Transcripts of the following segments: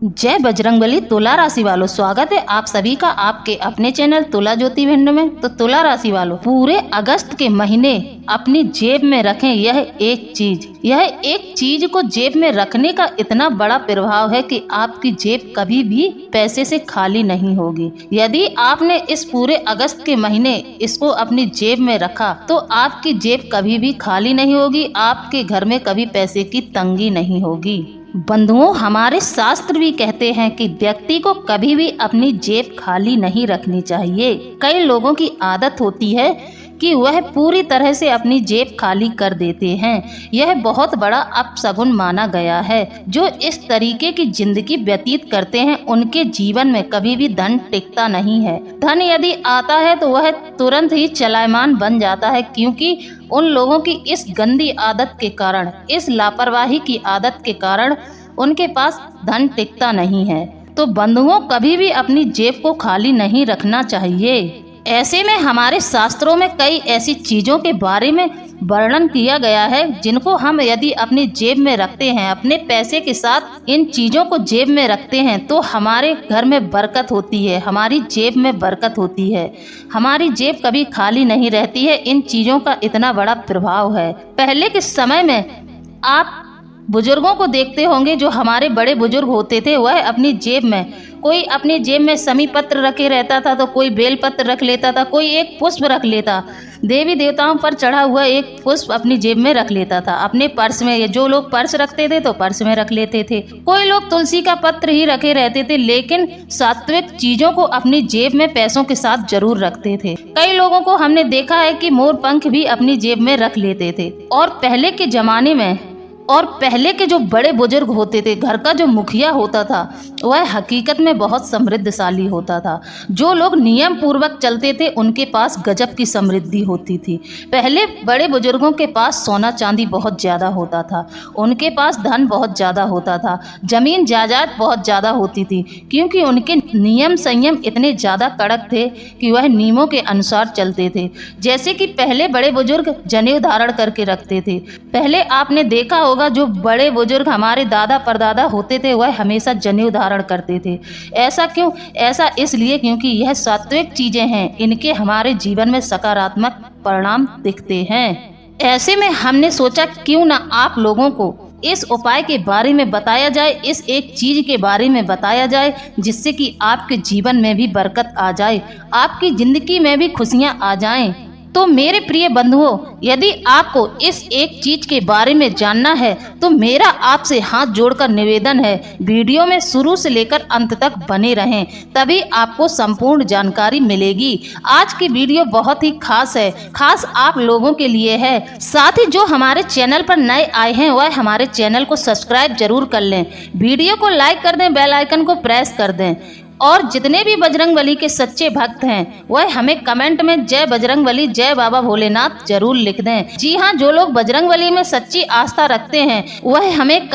जय बजरंगबली। तुला राशि वालों, स्वागत है आप सभी का आपके अपने चैनल तुला ज्योति भिंड में। तो तुला राशि वालों, पूरे अगस्त के महीने अपनी जेब में रखें यह एक चीज को जेब में रखने का इतना बड़ा प्रभाव है कि आपकी जेब कभी भी पैसे से खाली नहीं होगी। यदि आपने इस पूरे अगस्त के महीने इसको अपनी जेब में रखा तो आपकी जेब कभी भी खाली नहीं होगी, आपके घर में कभी पैसे की तंगी नहीं होगी। बंधुओं, हमारे शास्त्र भी कहते हैं कि व्यक्ति को कभी भी अपनी जेब खाली नहीं रखनी चाहिए। कई लोगों की आदत होती है कि वह पूरी तरह से अपनी जेब खाली कर देते हैं। यह बहुत बड़ा अपशगुन माना गया है। जो इस तरीके की जिंदगी व्यतीत करते हैं उनके जीवन में कभी भी धन टिकता नहीं है। धन यदि आता है तो वह तुरंत ही चलायमान बन जाता है, क्योंकि उन लोगों की इस गंदी आदत के कारण, इस लापरवाही की आदत के कारण उनके पास धन टिकता नहीं है। तो बंधुओं, कभी भी अपनी जेब को खाली नहीं रखना चाहिए। ऐसे में हमारे शास्त्रों में कई ऐसी चीजों के बारे में वर्णन किया गया है जिनको हम यदि अपनी जेब में रखते हैं, अपने पैसे के साथ इन चीजों को जेब में रखते हैं तो हमारे घर में बरकत होती है, हमारी जेब में बरकत होती है, हमारी जेब कभी खाली नहीं रहती है। इन चीजों का इतना बड़ा प्रभाव है। पहले के समय में आप बुजुर्गों को देखते होंगे, जो हमारे बड़े बुजुर्ग होते थे वह अपनी जेब में, कोई अपनी जेब में समी पत्र रखे रहता था तो कोई बेल पत्र रख लेता था, कोई एक पुष्प रख लेता, देवी देवताओं पर चढ़ा हुआ एक पुष्प अपनी जेब में रख लेता था, अपने पर्स में। जो लोग पर्स रखते थे तो पर्स में रख लेते थे, कोई लोग तुलसी का पत्र ही रखे रहते थे, लेकिन सात्विक चीजों को अपनी जेब में पैसों के साथ जरूर रखते थे। कई लोगों को हमने देखा है कि मोर पंख भी अपनी जेब में रख लेते थे। और पहले के जमाने में और पहले के जो बड़े बुजुर्ग होते थे, घर का जो मुखिया होता था वह हकीकत में बहुत समृद्धशाली होता था। जो लोग नियम पूर्वक चलते थे उनके पास गजब की समृद्धि होती थी। पहले बड़े बुजुर्गों के पास सोना चांदी बहुत ज़्यादा होता था, उनके पास धन बहुत ज़्यादा होता था, जमीन जायदाद बहुत ज़्यादा होती थी, क्योंकि उनके नियम संयम इतने ज़्यादा कड़क थे कि वह नियमों के अनुसार चलते थे। जैसे कि पहले बड़े बुजुर्ग जनेऊ धारण करके रखते थे। पहले आपने देखा होगा, जो बड़े बुजुर्ग हमारे दादा परदादा होते थे वह हमेशा जनेऊ धारण करते थे। ऐसा क्यों? ऐसा इसलिए क्योंकि यह सात्विक चीजें हैं, इनके हमारे जीवन में सकारात्मक परिणाम दिखते हैं। ऐसे में हमने सोचा क्यों ना आप लोगों को इस उपाय के बारे में बताया जाए, इस एक चीज के बारे में बताया जाए जिससे कि आपके जीवन में भी बरकत आ जाए, आपकी जिंदगी में भी खुशियां आ जाएं। तो मेरे प्रिय बंधुओं, यदि आपको इस एक चीज के बारे में जानना है तो मेरा आपसे हाथ जोड़कर निवेदन है, वीडियो में शुरू से लेकर अंत तक बने रहें, तभी आपको संपूर्ण जानकारी मिलेगी। आज की वीडियो बहुत ही खास है, खास आप लोगों के लिए है। साथ ही जो हमारे चैनल पर नए आए हैं वह हमारे चैनल को सब्सक्राइब जरूर कर लें, वीडियो को लाइक कर दें, बेल आइकन को प्रेस कर दें। और जितने भी बजरंगबली के सच्चे भक्त हैं वह हमें कमेंट में जय बजरंगबली, जय बाबा भोलेनाथ जरूर लिख दें। जी हाँ, जो लोग बजरंगबली में सच्ची आस्था रखते हैं वह हमें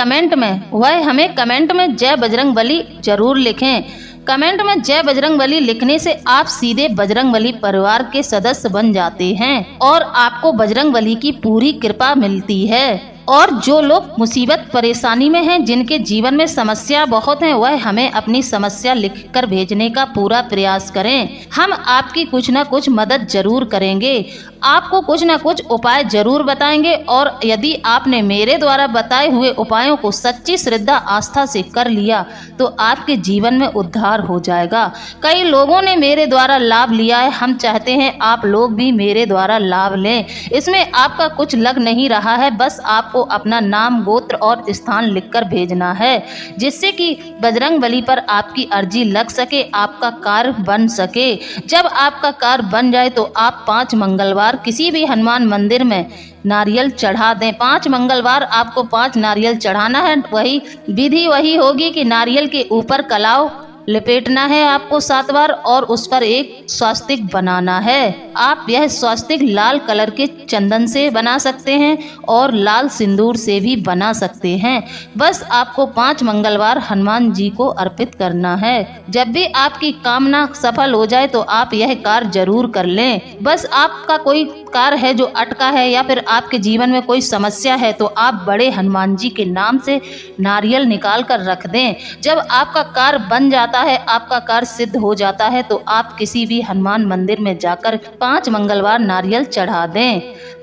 कमेंट में जय बजरंगबली जरूर लिखें। कमेंट में जय बजरंगबली लिखने से आप सीधे बजरंगबली परिवार के सदस्य बन जाते हैं और आपको बजरंगबली की पूरी कृपा मिलती है। और जो लोग मुसीबत परेशानी में हैं, जिनके जीवन में समस्या बहुत है, वह हमें अपनी समस्या लिखकर भेजने का पूरा प्रयास करें। हम आपकी कुछ न कुछ मदद जरूर करेंगे, आपको कुछ न कुछ उपाय जरूर बताएंगे। और यदि आपने मेरे द्वारा बताए हुए उपायों को सच्ची श्रद्धा आस्था से कर लिया तो आपके जीवन में उद्धार हो जाएगा। कई लोगों ने मेरे द्वारा लाभ लिया है, हम चाहते हैं आप लोग भी मेरे द्वारा लाभ लें। इसमें आपका कुछ लग नहीं रहा है, बस आपको अपना नाम, गोत्र और स्थान लिखकर भेजना है, जिससे कि बजरंगबली पर आपकी अर्जी लग सके, आपका कार्य बन सके। जब आपका कार्य बन जाए तो आप 5 मंगलवार किसी भी हनुमान मंदिर में नारियल चढ़ा दें। 5 मंगलवार आपको 5 नारियल चढ़ाना है। वही विधि वही होगी कि नारियल के ऊपर कलाव लपेटना है आपको 7 बार और उस पर एक स्वास्तिक बनाना है। आप यह स्वास्तिक लाल कलर के चंदन से बना सकते हैं और लाल सिंदूर से भी बना सकते हैं। बस आपको 5 मंगलवार हनुमान जी को अर्पित करना है। जब भी आपकी कामना सफल हो जाए तो आप यह कार्य जरूर कर लें। बस आपका कोई कार्य है जो अटका है या फिर आपके जीवन में कोई समस्या है तो आप बड़े हनुमान जी के नाम से नारियल निकाल कर रख दें। जब आपका कार्य बन जाता है, आपका कार्य सिद्ध हो जाता है तो आप किसी भी हनुमान मंदिर में जाकर 5 मंगलवार नारियल चढ़ा दें।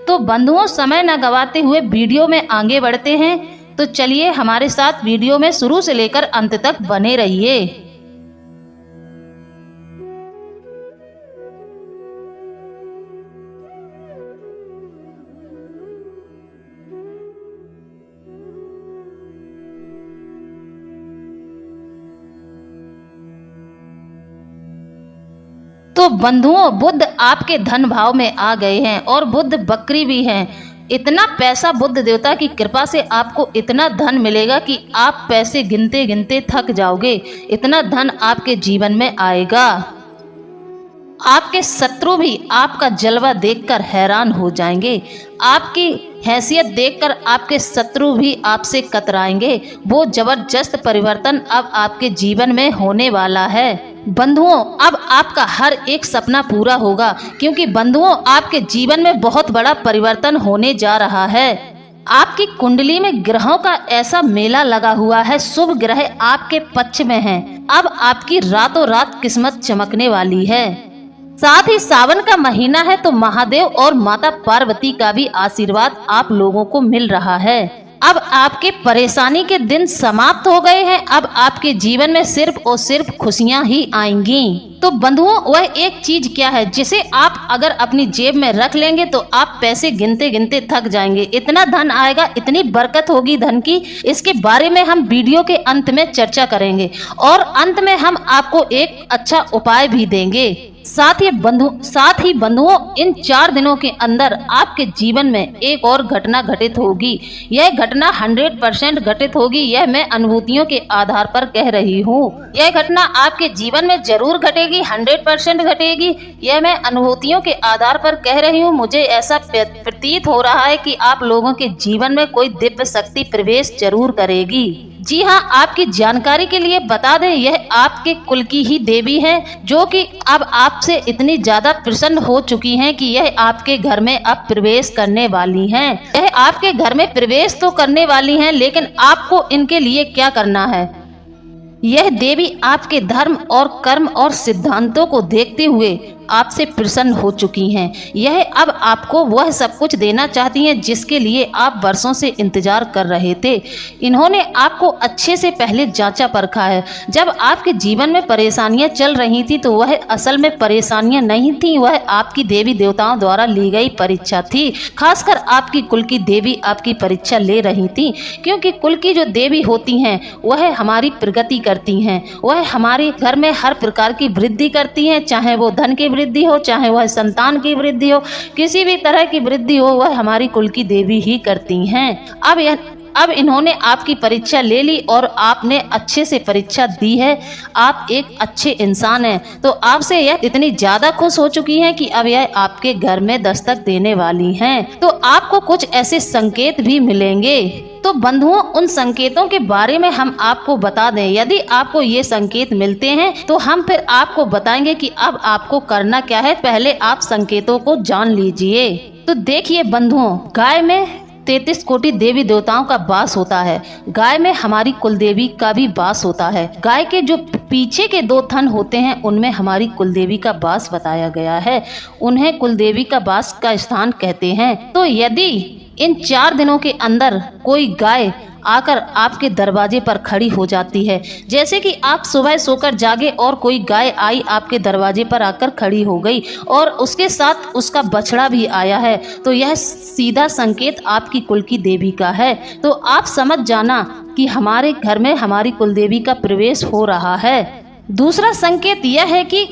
तो बंधुओं, समय न गवाते हुए वीडियो में आगे बढ़ते हैं। तो चलिए हमारे साथ वीडियो में शुरू से लेकर अंत तक बने रहिए। तो बंधुओं, बुध आपके धन भाव में आ गए हैं और बुध बकरी भी हैं। इतना पैसा बुध देवता की कृपा से आपको इतना धन मिलेगा कि आप पैसे गिनते गिनते थक जाओगे। इतना धन आपके जीवन में आएगा। आपके शत्रु भी आपका जलवा देखकर हैरान हो जाएंगे। आपकी हैसियत देखकर आपके शत्रु भी आपसे कतराएंगे। वो जबरदस्त परिवर्तन अब आपके जीवन में होने वाला है। बंधुओं, अब आपका हर एक सपना पूरा होगा, क्योंकि बंधुओं आपके जीवन में बहुत बड़ा परिवर्तन होने जा रहा है। आपकी कुंडली में ग्रहों का ऐसा मेला लगा हुआ है, शुभ ग्रह आपके पक्ष में हैं। अब आपकी रातों रात किस्मत चमकने वाली है। साथ ही सावन का महीना है तो महादेव और माता पार्वती का भी आशीर्वाद आप लोगों को मिल रहा है। अब आपके परेशानी के दिन समाप्त हो गए हैं। अब आपके जीवन में सिर्फ और सिर्फ खुशियां ही आएंगी। तो बंधुओं, वह एक चीज क्या है जिसे आप अगर अपनी जेब में रख लेंगे तो आप पैसे गिनते गिनते थक जाएंगे। इतना धन आएगा, इतनी बरकत होगी धन की, इसके बारे में हम वीडियो के अंत में चर्चा करेंगे और अंत में हम आपको एक अच्छा उपाय भी देंगे। साथ ही बंधुओं, इन 4 दिनों के अंदर आपके जीवन में एक और घटना घटित होगी। यह घटना 100% घटित होगी। यह मैं अनुभूतियों के आधार पर कह रही हूँ। यह घटना आपके जीवन में जरूर घटेगी, 100% घटेगी। यह मैं अनुभूतियों के आधार पर कह रही हूँ। मुझे ऐसा प्रतीत हो रहा है कि आप लोगों के जीवन में कोई दिव्य शक्ति प्रवेश जरूर करेगी। जी हाँ, आपकी जानकारी के लिए बता दें, यह आपके कुल की ही देवी है, जो कि अब आपसे इतनी ज्यादा प्रसन्न हो चुकी हैं कि यह आपके घर में अब प्रवेश करने वाली हैं। यह आपके घर में प्रवेश तो करने वाली हैं, लेकिन आपको इनके लिए क्या करना है। यह देवी आपके धर्म और कर्म और सिद्धांतों को देखते हुए आपसे प्रसन्न हो चुकी हैं। यह अब आपको वह सब कुछ देना चाहती हैं जिसके लिए आप वर्षों से इंतजार कर रहे थे। इन्होंने आपको अच्छे से पहले जांचा परखा है। जब आपके जीवन में परेशानियां चल रही थी तो वह असल में परेशानियां नहीं थी, वह आपकी देवी देवताओं द्वारा ली गई परीक्षा थी। खासकर आपकी कुल की देवी आपकी परीक्षा ले रही थी, क्योंकि कुल की जो देवी होती हैं वह हमारी प्रगति करती हैं। वह हमारे घर में हर प्रकार की वृद्धि करती हैं, चाहे वो धन की वृद्धि हो, चाहे वह संतान की वृद्धि हो, किसी भी तरह की वृद्धि हो, वह हमारी कुल की देवी ही करती हैं। अब इन्होंने आपकी परीक्षा ले ली और आपने अच्छे से परीक्षा दी है। आप एक अच्छे इंसान हैं, तो आपसे यह इतनी ज्यादा खुश हो चुकी हैं कि अब यह आपके घर में दस्तक देने वाली हैं। तो आपको कुछ ऐसे संकेत भी मिलेंगे। तो बंधुओं, उन संकेतों के बारे में हम आपको बता दें। यदि आपको ये संकेत मिलते हैं तो हम फिर आपको बताएंगे कि अब आपको करना क्या है। पहले आप संकेतों को जान लीजिए। तो देखिए बंधुओं, गाय में 33 कोटि देवी देवताओं का वास होता है। गाय में हमारी कुल देवी का भी वास होता है। गाय के जो पीछे के 2 थन होते हैं उनमें हमारी कुल देवी का वास बताया गया है। उन्हें कुल देवी का वास का स्थान कहते हैं। तो यदि इन 4 दिनों के अंदर कोई गाय आकर आपके दरवाजे पर खड़ी हो जाती है, जैसे कि आप सुबह सोकर जागे और कोई गाय आई आपके दरवाजे पर आकर खड़ी हो गई और उसके साथ उसका बछड़ा भी आया है, तो यह सीधा संकेत आपकी कुल की देवी का है। तो आप समझ जाना कि हमारे घर में हमारी कुल देवी का प्रवेश हो रहा है। दूसरा संकेत यह है कि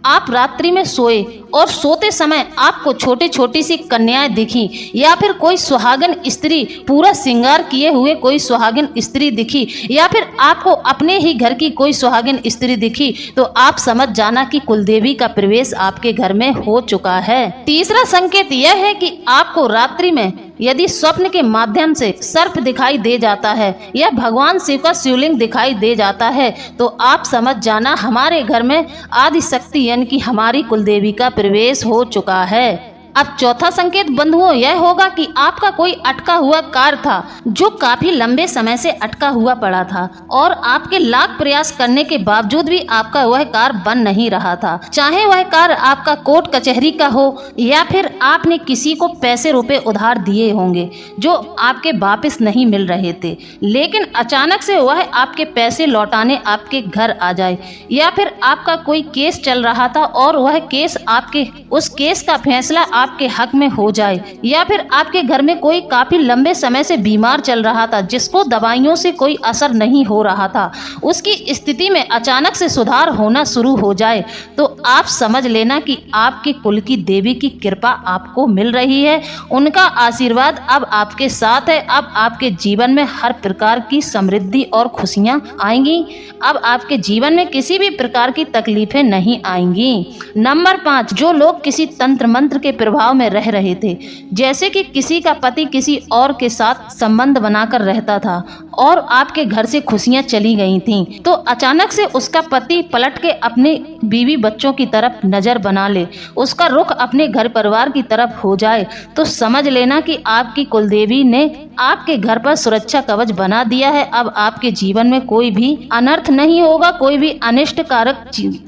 आप रात्रि में सोए और सोते समय आपको छोटी छोटी सी कन्याएं दिखी, या फिर कोई सुहागन स्त्री पूरा श्रृंगार किए हुए कोई सुहागन स्त्री दिखी, या फिर आपको अपने ही घर की कोई सुहागन स्त्री दिखी, तो आप समझ जाना कि कुलदेवी का प्रवेश आपके घर में हो चुका है। तीसरा संकेत यह है कि आपको रात्रि में यदि स्वप्न के माध्यम से सर्प दिखाई दे जाता है या भगवान शिव का शिवलिंग दिखाई दे जाता है, तो आप समझ जाना हमारे घर में आदि शक्ति यानी कि हमारी कुलदेवी का प्रवेश हो चुका है। अब चौथा संकेत बंधुओं यह होगा कि आपका कोई अटका हुआ कार्य था जो काफी लंबे समय से अटका हुआ पड़ा था और आपके लाख प्रयास करने के बावजूद भी आपका वह कार्य बन नहीं रहा था। चाहे वह कार्य आपका कोर्ट कचहरी का हो या फिर आपने किसी को पैसे रुपए उधार दिए होंगे जो आपके वापस नहीं मिल रहे थे, लेकिन अचानक से वह आपके पैसे लौटाने आपके घर आ जाए, या फिर आपका कोई केस चल रहा था और वह केस आपके उस केस का फैसला आपके हक में हो जाए, या फिर आपके घर में कोई काफी लंबे समय से बीमार चल रहा था जिसको दवाइयों से कोई असर नहीं हो रहा था, उसकी स्थिति में अचानक से सुधार होना शुरू हो जाए, तो आप समझ लेना कि आपके कुल की देवी की कृपा आपको मिल रही है। उनका आशीर्वाद अब आपके साथ है। अब आपके जीवन में हर प्रकार की समृद्धि और खुशियां आएंगी। अब आपके जीवन में किसी भी प्रकार की तकलीफें नहीं आएंगी। नंबर 5, जो लोग किसी तंत्र मंत्र के प्रभाव में रह रहे थे, जैसे कि किसी का पति किसी और के साथ संबंध बनाकर रहता था और आपके घर से खुशियां चली गई थीं, तो अचानक से उसका पति पलट के अपने बीवी बच्चों की तरफ नजर बना ले, उसका रुख अपने घर परिवार की तरफ हो जाए, तो समझ लेना कि आपकी कुलदेवी ने आपके घर पर सुरक्षा कवच बना दिया है। अब आपके जीवन में कोई भी अनर्थ नहीं होगा, कोई भी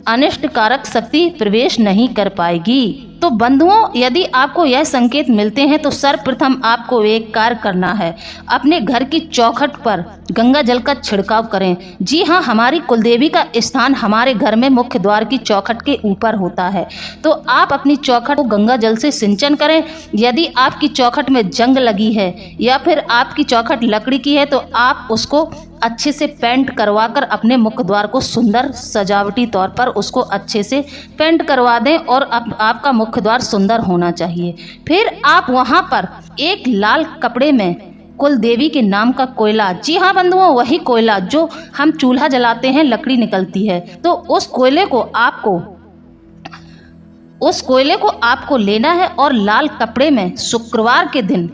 अनिष्टकारक शक्ति प्रवेश नहीं कर पाएगी। तो बंधुओं, यदि आपको यह संकेत मिलते हैं तो सर्वप्रथम आपको एक कार्य करना है, अपने घर की चौखट पर गंगा जल का छिड़काव करें। जी हाँ, हमारी कुलदेवी का स्थान हमारे घर में मुख्य द्वार की चौखट के ऊपर होता है, तो आप अपनी चौखट को गंगा जल से सिंचन करें। यदि आपकी चौखट में जंग लगी है या फिर आपकी चौखट लकड़ी की है, तो आप उसको अच्छे से पेंट करवाकर अपने मुख्य द्वार को सुंदर सजावटी तौर पर उसको अच्छे से पेंट करवा दें और आपका मुख्य द्वार सुंदर होना चाहिए। फिर आप वहां पर एक लाल कपड़े में कुल देवी के नाम का कोयला, जी हाँ बंधुओं, वही कोयला जो हम चूल्हा जलाते हैं, लकड़ी निकलती है, तो उस कोयले को आपको लेना है और लाल कपड़े में शुक्रवार के दिन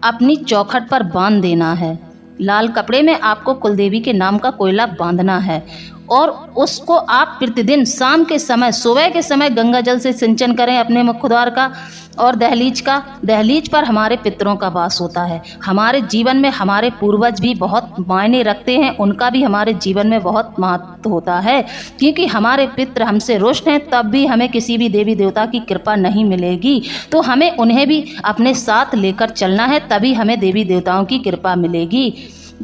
अपनी चौखट पर बांध देना है। लाल कपड़े में आपको कुलदेवी के नाम का कोयला बांधना है और उसको आप प्रतिदिन शाम के समय, सुबह के समय गंगा जल से सिंचन करें अपने मुख्य द्वार का और दहलीज पर हमारे पितरों का वास होता है। हमारे जीवन में हमारे पूर्वज भी बहुत मायने रखते हैं, उनका भी हमारे जीवन में बहुत महत्व होता है, क्योंकि हमारे पितर हमसे रुष्ट हैं तब भी हमें किसी भी देवी देवता की कृपा नहीं मिलेगी, तो हमें उन्हें भी अपने साथ लेकर चलना है, तभी हमें देवी देवताओं की कृपा मिलेगी।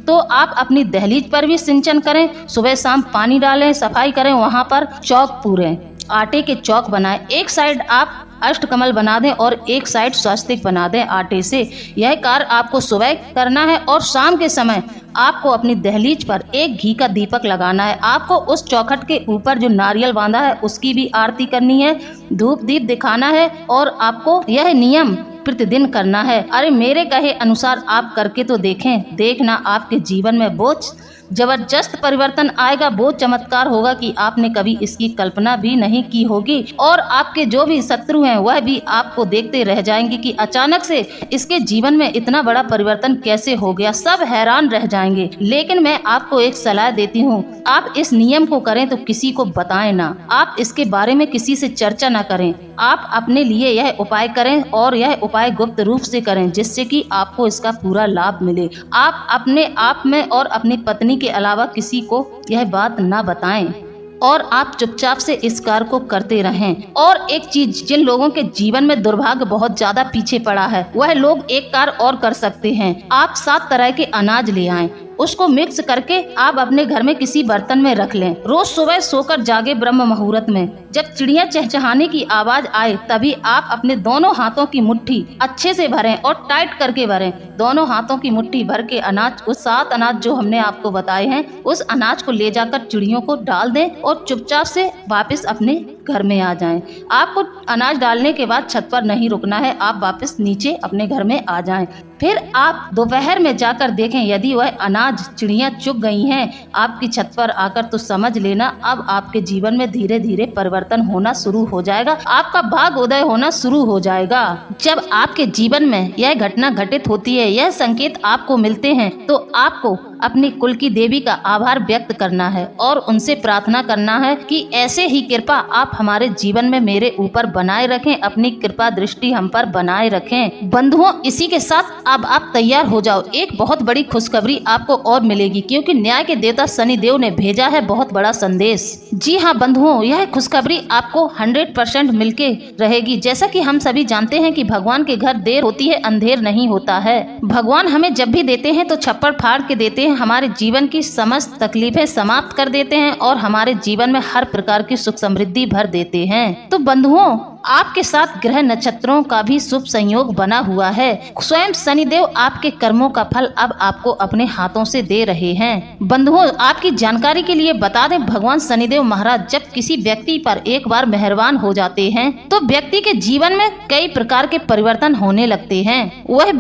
तो आप अपनी दहलीज पर भी सिंचन करें, सुबह शाम पानी डालें, सफाई करें, वहाँ पर चौक पूरें, आटे के चौक बनाएं। एक साइड आप अष्टकमल बना दें और एक साइड स्वास्तिक बना दें आटे से। यह कार्य आपको सुबह करना है और शाम के समय आपको अपनी दहलीज पर एक घी का दीपक लगाना है। आपको उस चौखट के ऊपर जो नारियल बांधा है उसकी भी आरती करनी है, धूप दीप दिखाना है और आपको यह नियम प्रतिदिन करना है। अरे मेरे कहे अनुसार आप करके तो देखें, देखना आपके जीवन में बहुत जबरदस्त परिवर्तन आएगा, बहुत चमत्कार होगा कि आपने कभी इसकी कल्पना भी नहीं की होगी। और आपके जो भी शत्रु हैं वह भी आपको देखते रह जाएंगे कि अचानक से इसके जीवन में इतना बड़ा परिवर्तन कैसे हो गया, सब हैरान रह जाएंगे। लेकिन मैं आपको एक सलाह देती हूँ, आप इस नियम को करें तो किसी को बताएं ना, आप इसके बारे में किसी से चर्चा ना करें, आप अपने लिए यह उपाय करें और यह उपाय गुप्त रूप से करें, जिससे कि आपको इसका पूरा लाभ मिले। आप अपने आप में और अपनी पत्नी के अलावा किसी को यह बात ना बताएं और आप चुपचाप से इस कार्य को करते रहें। और एक चीज, जिन लोगों के जीवन में दुर्भाग्य बहुत ज्यादा पीछे पड़ा है वह लोग एक कार्य और कर सकते हैं। आप 7 तरह के अनाज ले आएं, उसको मिक्स करके आप अपने घर में किसी बर्तन में रख लें। रोज सुबह सोकर जागे ब्रह्म मुहूर्त में, जब चिड़िया चहचहाने की आवाज आए तभी आप अपने दोनों हाथों की मुट्ठी अच्छे से भरें और टाइट करके भरें। दोनों हाथों की मुट्ठी भर के अनाज, उस 7 अनाज जो हमने आपको बताए हैं, उस अनाज को ले जाकर चिड़ियों को डाल दें और चुपचाप से वापस अपने घर में आ जाएं। आपको अनाज डालने के बाद छत पर नहीं रुकना है, आप वापस नीचे अपने घर में आ जाएं। फिर आप दोपहर में जाकर देखें, यदि वह अनाज चिड़ियां चुग गई हैं आपकी छत पर आकर, तो समझ लेना अब आपके जीवन में धीरे धीरे परिवर्तन होना शुरू हो जाएगा, आपका भाग उदय होना शुरू हो जाएगा। जब आपके जीवन में यह घटना घटित होती है, यह संकेत आपको मिलते हैं, तो आपको अपनी कुल की देवी का आभार व्यक्त करना है और उनसे प्रार्थना करना है कि ऐसे ही कृपा आप हमारे जीवन में मेरे ऊपर बनाए रखें, अपनी कृपा दृष्टि हम पर बनाए रखें। बंधुओं, इसी के साथ अब आप तैयार हो जाओ, एक बहुत बड़ी खुशखबरी आपको और मिलेगी, क्योंकि न्याय के देवता शनिदेव ने भेजा है बहुत बड़ा संदेश। जी हाँ बंधुओं, यह खुशखबरी आपको 100% मिलके रहेगी। जैसा कि हम सभी जानते हैं कि भगवान के घर देर होती है अंधेर नहीं होता है। भगवान हमें जब भी देते हैं तो छप्पर फाड़ के देते हैं, हमारे जीवन की समस्त तकलीफें समाप्त कर देते हैं और हमारे जीवन में हर प्रकार की सुख समृद्धि भर देते हैं। तो बंधुओं, आपके साथ ग्रह नक्षत्रों का भी शुभ संयोग बना हुआ है। स्वयं शनिदेव आपके कर्मों का फल अब आपको अपने हाथों से दे रहे हैं। बंधुओं, आपकी जानकारी के लिए बता दें, भगवान शनिदेव महाराज जब किसी व्यक्ति पर एक बार मेहरबान हो जाते हैं तो व्यक्ति के जीवन में कई प्रकार के परिवर्तन होने लगते हैं। वह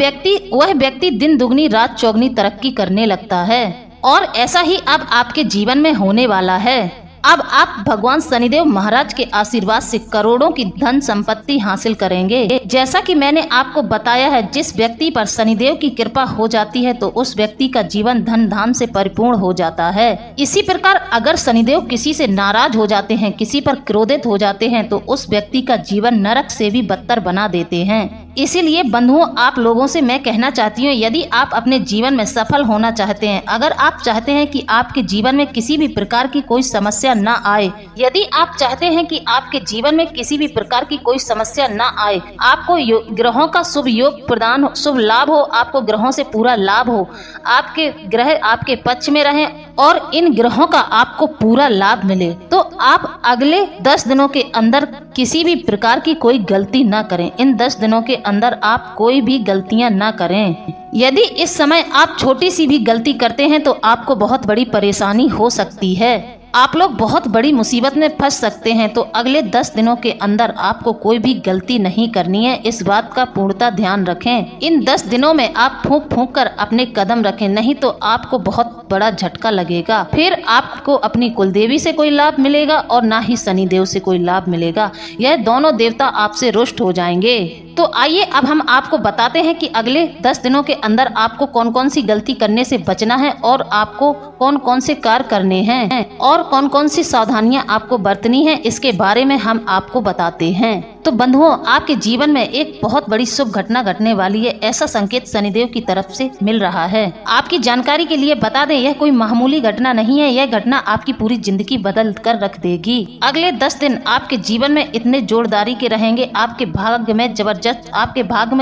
व्यक्ति दिन दुगनी रात चौगनी तरक्की करने लगता है और ऐसा ही अब आपके जीवन में होने वाला है। अब आप भगवान शनिदेव महाराज के आशीर्वाद से करोड़ों की धन संपत्ति हासिल करेंगे। जैसा कि मैंने आपको बताया है, जिस व्यक्ति पर शनिदेव की कृपा हो जाती है तो उस व्यक्ति का जीवन धन धाम से परिपूर्ण हो जाता है। इसी प्रकार अगर शनिदेव किसी से नाराज हो जाते हैं, किसी पर क्रोधित हो जाते हैं, तो उस व्यक्ति का जीवन नरक से भी बदतर बना देते हैं। इसीलिए बंधुओं, आप लोगों से मैं कहना चाहती हूँ, यदि आप अपने जीवन में सफल होना चाहते हैं, अगर आप चाहते हैं कि आपके जीवन में किसी भी प्रकार की कोई समस्या न आए, यदि आप चाहते हैं कि आपके जीवन में किसी भी प्रकार की कोई समस्या न आए, आपको ग्रहों का शुभ योग प्रदान, शुभ लाभ हो, आपको ग्रहों से पूरा लाभ हो, आपके ग्रह आपके पक्ष में रहें और इन ग्रहों का आपको पूरा लाभ मिले, तो आप अगले 10 दिनों के अंदर किसी भी प्रकार की कोई गलती न करें। इन 10 दिनों के अंदर आप कोई भी गलतियां न करें। यदि इस समय आप छोटी सी भी गलती करते हैं तो आपको बहुत बड़ी परेशानी हो सकती है, आप लोग बहुत बड़ी मुसीबत में फंस सकते हैं। तो अगले 10 दिनों के अंदर आपको कोई भी गलती नहीं करनी है, इस बात का पूर्णतः ध्यान रखें। इन 10 दिनों में आप फूंक फूंक कर अपने कदम रखें, नहीं तो आपको बहुत बड़ा झटका लगेगा। फिर आपको अपनी कुलदेवी से कोई लाभ मिलेगा और ना ही शनिदेव से कोई लाभ मिलेगा। यह दोनों देवता आपसे रुष्ट हो जाएंगे। तो आइए अब हम आपको बताते हैं कि अगले 10 दिनों के अंदर आपको कौन कौन सी गलती करने से बचना है और आपको कौन कौन से कार्य करने हैं और कौन कौन सी सावधानियां आपको बरतनी है, इसके बारे में हम आपको बताते हैं। तो बंधुओं, आपके जीवन में एक बहुत बड़ी शुभ घटना घटने वाली है, ऐसा संकेत शनिदेव की तरफ से मिल रहा है। आपकी जानकारी के लिए बता दें, यह कोई मामूली घटना नहीं है, यह घटना आपकी पूरी जिंदगी बदल कर रख देगी। अगले 10 दिन आपके जीवन में इतने जोरदारी के रहेंगे, आपके भाग्य में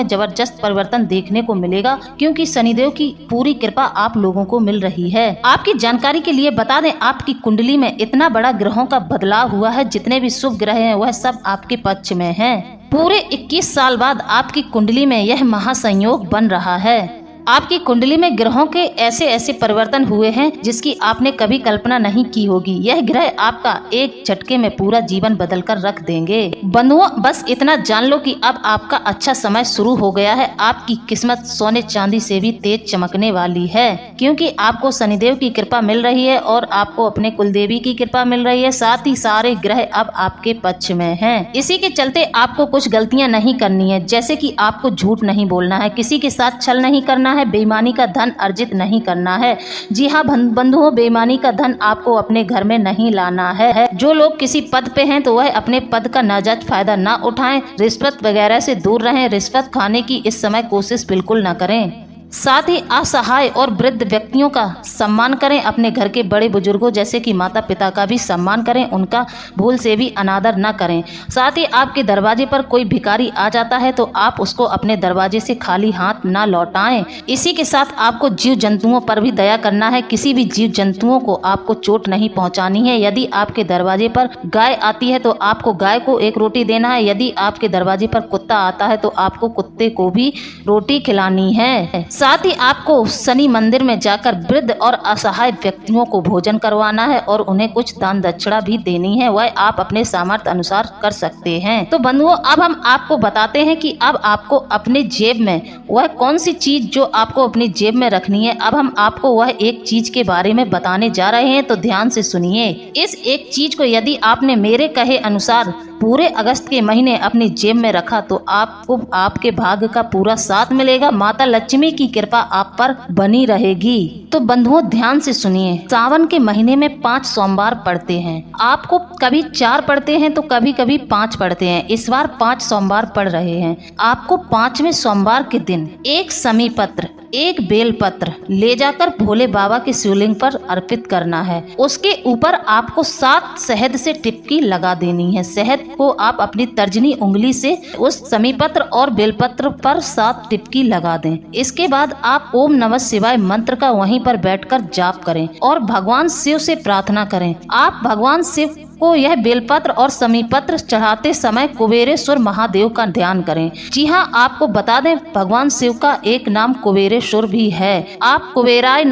जबरदस्त परिवर्तन देखने को मिलेगा, क्योंकि शनिदेव की पूरी कृपा आप लोगों को मिल रही है। आपकी जानकारी के लिए बता दें, आपकी कुंडली में इतना बड़ा ग्रहों का बदलाव हुआ है, जितने भी शुभ ग्रह हैं वह सब आपके पक्ष में हैं। पूरे 21 साल बाद आपकी कुंडली में यह महासंयोग बन रहा है। आपकी कुंडली में ग्रहों के ऐसे ऐसे परिवर्तन हुए हैं जिसकी आपने कभी कल्पना नहीं की होगी। यह ग्रह आपका एक झटके में पूरा जीवन बदल कर रख देंगे। बंधुओं, बस इतना जान लो कि अब आपका अच्छा समय शुरू हो गया है। आपकी किस्मत सोने चांदी से भी तेज चमकने वाली है, क्योंकि आपको शनिदेव की कृपा मिल रही है और आपको अपने कुलदेवी की कृपा मिल रही है। साथ ही सारे ग्रह अब आपके पक्ष में हैं। इसी के चलते आपको कुछ गलतियां नहीं करनी है, जैसे कि आपको झूठ नहीं बोलना है, किसी के साथ छल नहीं करना है, बेईमानी का धन अर्जित नहीं करना है। जी हाँ बंधुओं, बेईमानी का धन आपको अपने घर में नहीं लाना है। जो लोग किसी पद पे हैं तो वह अपने पद का नाजायज फायदा ना उठाएं, रिश्वत वगैरह से दूर रहें। रिश्वत खाने की इस समय कोशिश बिल्कुल न करें। साथ ही असहाय और वृद्ध व्यक्तियों का सम्मान करें। अपने घर के बड़े बुजुर्गों जैसे कि माता पिता का भी सम्मान करें, उनका भूल से भी अनादर न करें। साथ ही आपके दरवाजे पर कोई भिखारी आ जाता है तो आप उसको अपने दरवाजे से खाली हाथ ना लौटाएं। इसी के साथ आपको जीव जंतुओं पर भी दया करना है। किसी भी जीव जंतुओं को आपको चोट नहीं पहुंचानी है। यदि आपके दरवाजे पर गाय आती है तो आपको गाय को एक रोटी देना है। यदि आपके दरवाजे पर कुत्ता आता है तो आपको कुत्ते को भी रोटी खिलानी है। साथ ही आपको शनि मंदिर में जाकर वृद्ध और असहाय व्यक्तियों को भोजन करवाना है और उन्हें कुछ दान दक्षिणा भी देनी है। वह आप अपने सामर्थ्य अनुसार कर सकते हैं। तो बंधुओं, अब हम आपको बताते हैं कि अब आपको अपने जेब में वह कौन सी चीज जो आपको अपनी जेब में रखनी है। अब हम आपको वह एक चीज के बारे में बताने जा रहे हैं, तो ध्यान से सुनिए। इस एक चीज को यदि आपने मेरे कहे अनुसार पूरे अगस्त के महीने अपनी जेब में रखा तो आपको आपके भाग्य का पूरा साथ मिलेगा। माता लक्ष्मी की कृपा आप पर बनी रहेगी। तो बंधुओं, ध्यान से सुनिए। सावन के महीने में 5 सोमवार पड़ते हैं। आपको कभी 4 पड़ते हैं तो कभी कभी 5 पड़ते हैं। इस बार 5 सोमवार पड़ रहे हैं। आपको 5वें सोमवार के दिन एक समी पत्र, एक बेल पत्र ले जाकर भोले बाबा के शिवलिंग पर अर्पित करना है। उसके ऊपर आपको 7 शहद से टिपकी लगा देनी है। शहद को आप अपनी तर्जनी उंगली से उस समी पत्र और बेलपत्र पर 7 टिपकी लगा दें। इसके बाद आप ओम नमः शिवाय मंत्र का वहीं पर बैठकर जाप करें और भगवान शिव से प्रार्थना करें। आप भगवान शिव को यह बेलपत्र और समीपत्र चढ़ाते समय कुबेरेश्वर महादेव का ध्यान करें। जी हाँ, आपको बता दें, भगवान शिव का एक नाम कुबेरेश्वर भी है। आप कुबेराय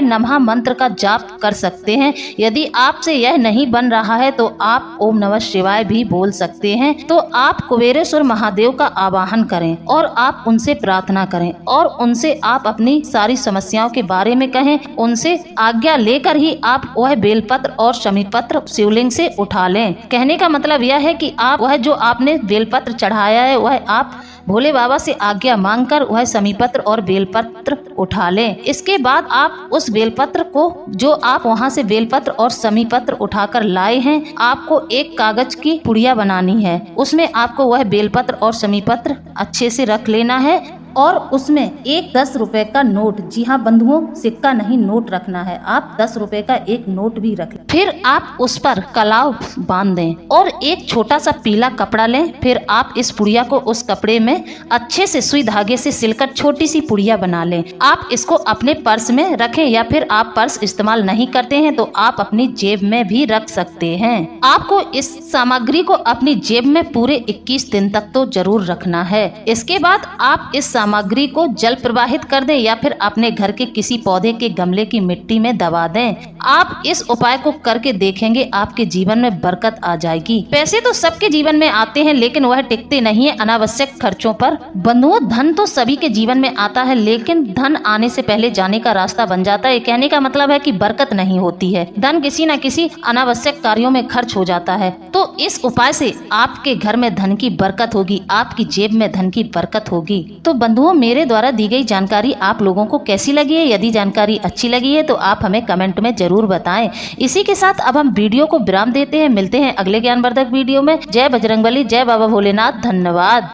नमः मंत्र का जाप कर सकते हैं। यदि आपसे यह नहीं बन रहा है तो आप ओम नमः शिवाय भी बोल सकते हैं। तो आप कुबेरेश्वर महादेव का आवाहन करें और आप उनसे प्रार्थना करें और उनसे आप अपनी सारी समस्याओं के बारे में कहें। उनसे आज्ञा लेकर ही आप वह बेलपत्र और समीपत्र शिवलिंग से उठा लें। कहने का मतलब यह है कि आप वह जो आपने बेलपत्र चढ़ाया है वह आप भोले बाबा से आज्ञा मांगकर वह समीपत्र और बेलपत्र उठा लें। इसके बाद आप उस बेलपत्र को जो आप वहां से बेलपत्र और समीपत्र उठाकर लाए हैं, आपको एक कागज की पुड़िया बनानी है। उसमें आपको वह बेलपत्र और समीपत्र अच्छे से रख लेना है और उसमें एक 10 रुपए का नोट, जी हाँ बंधुओं, सिक्का नहीं नोट रखना है। आप 10 रुपए का एक नोट भी रख लें। फिर आप उस पर कलाव बांध दें और एक छोटा सा पीला कपड़ा लें। फिर आप इस पुड़िया को उस कपड़े में अच्छे से सुई धागे से सिलकर छोटी सी पुड़िया बना लें। आप इसको अपने पर्स में रखें या फिर आप पर्स इस्तेमाल नहीं करते हैं तो आप अपनी जेब में भी रख सकते हैं। आपको इस सामग्री को अपनी जेब में पूरे 21 दिन तक तो जरूर रखना है। इसके बाद आप इस सामग्री को जल प्रवाहित कर दें या फिर अपने घर के किसी पौधे के गमले की मिट्टी में दबा दें। आप इस उपाय को करके देखेंगे, आपके जीवन में बरकत आ जाएगी। पैसे तो सबके जीवन में आते हैं लेकिन वह टिकते नहीं है अनावश्यक खर्चों पर। बंधुओं, धन तो सभी के जीवन में आता है लेकिन धन आने से पहले जाने का रास्ता बन जाता है। कहने का मतलब है कि बरकत नहीं होती है। धन किसी न किसी अनावश्यक कार्यों में खर्च हो जाता है। तो इस उपाय से आपके घर में धन की बरकत होगी, आपकी जेब में धन की बरकत होगी। तो बंधुओं, मेरे द्वारा दी गई जानकारी आप लोगों को कैसी लगी है? यदि जानकारी अच्छी लगी है तो आप हमें कमेंट में जरूर बताएं। इसी के साथ अब हम वीडियो को विराम देते हैं। मिलते हैं अगले ज्ञानवर्धक वीडियो में। जय बजरंगबली, जय बाबा भोलेनाथ, धन्यवाद।